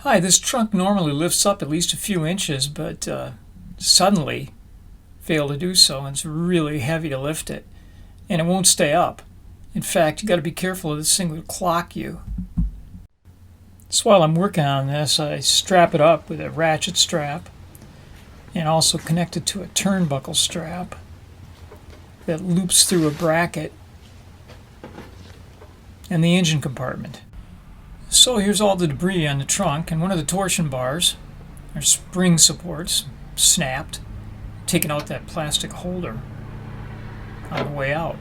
Hi, this trunk normally lifts up at least a few inches, but suddenly failed to do so, and it's really heavy to lift it, and it won't stay up. In fact, you got to be careful or this thing will clock you. So while I'm working on this, I strap it up with a ratchet strap and also connect it to a turnbuckle strap that loops through a bracket and the engine compartment. So here's all the debris on the trunk, and one of the torsion bars, or spring supports, snapped, taking out that plastic holder on the way out.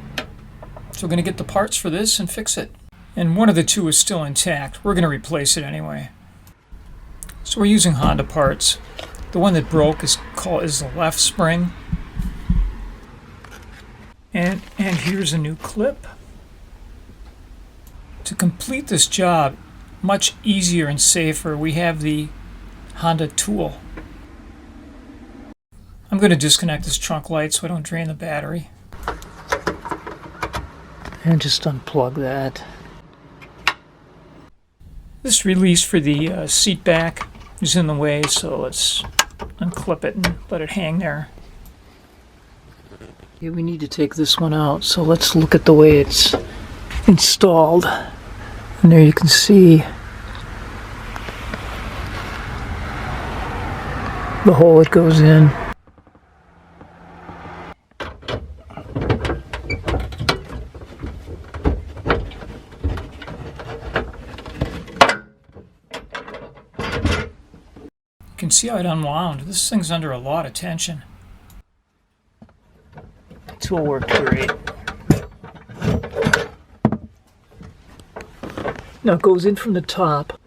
So we're going to get the parts for this and fix it. And one of the two is still intact. We're going to replace it anyway. So we're using Honda parts. The one that broke is the left spring. And here's a new clip. To complete this job much easier and safer, we have the Honda tool. I'm going to disconnect this trunk light so I don't drain the battery. And just unplug that. This release for the seat back is in the way, so let's unclip it and let it hang there. Okay, we need to take this one out, so let's look at the way it's installed. And there you can see the hole it goes in. You can see how it unwound. This thing's under a lot of tension. The tool worked great. Now it goes in from the top.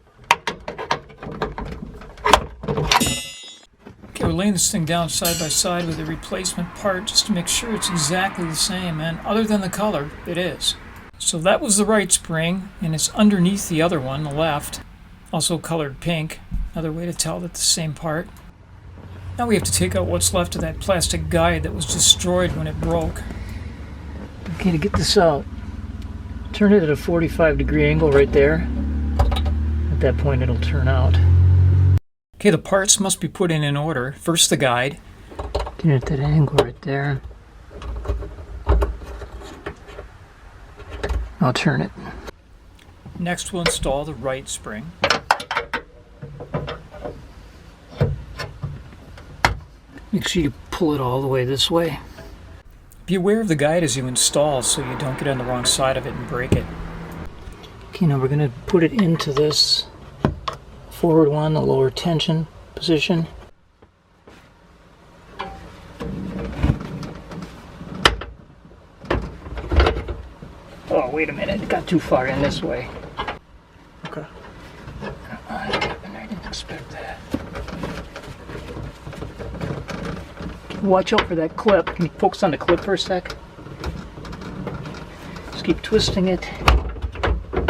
Okay, we're laying this thing down side by side with a replacement part just to make sure it's exactly the same, and other than the color, it is. So that was the right spring, and it's underneath the other one, the left, also colored pink. Another way to tell that it's the same part. Now we have to take out what's left of that plastic guide that was destroyed when it broke. Okay, to get this out, turn it at a 45-degree angle right there. At that point it'll turn out. Okay, the parts must be put in order. First the guide. Turn it at that angle right there. I'll turn it. Next we'll install the right spring. Make sure you pull it all the way this way. Be aware of the guide as you install so you don't get on the wrong side of it and break it. Okay, now we're going to put it into this forward one, the lower tension position. Oh, wait a minute, it got too far in this way. Okay. I didn't expect that. Watch out for that clip. Can you focus on the clip for a sec? Just keep twisting it.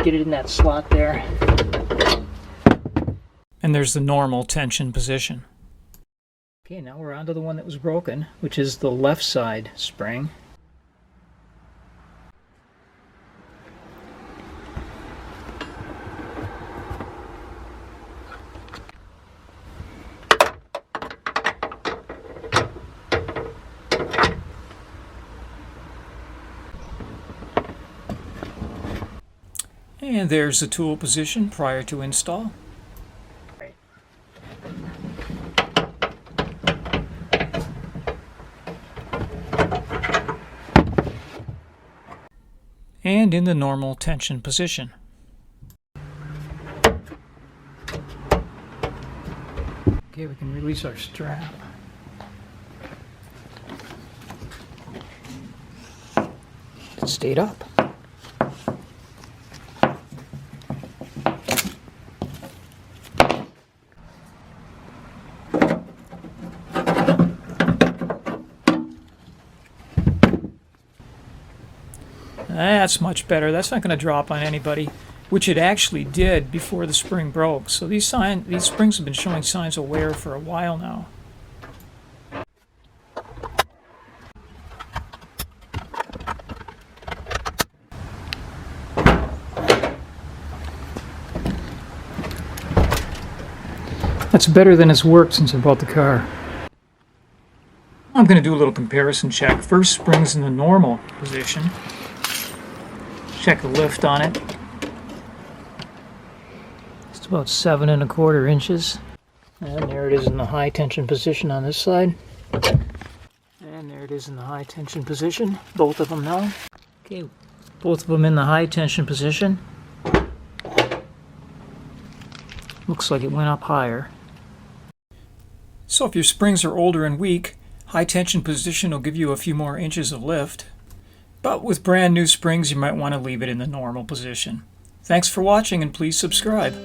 Get it in that slot there. And there's the normal tension position. Okay, now we're on to the one that was broken, which is the left side spring. And there's the tool position prior to install. And in the normal tension position. Okay, we can release our strap. It stayed up. That's much better. That's not going to drop on anybody, which it actually did before the spring broke. So these springs have been showing signs of wear for a while now. That's better than it's worked since I bought the car. I'm going to do a little comparison check. First, springs in the normal position. Check the lift on it. It's about 7 1/4 inches. And there it is in the high tension position on this side. And there it is in the high tension position. Both of them now. Okay, both of them in the high tension position. Looks like it went up higher. So if your springs are older and weak, high tension position will give you a few more inches of lift. But with brand new springs, you might want to leave it in the normal position. Thanks for watching, and please subscribe.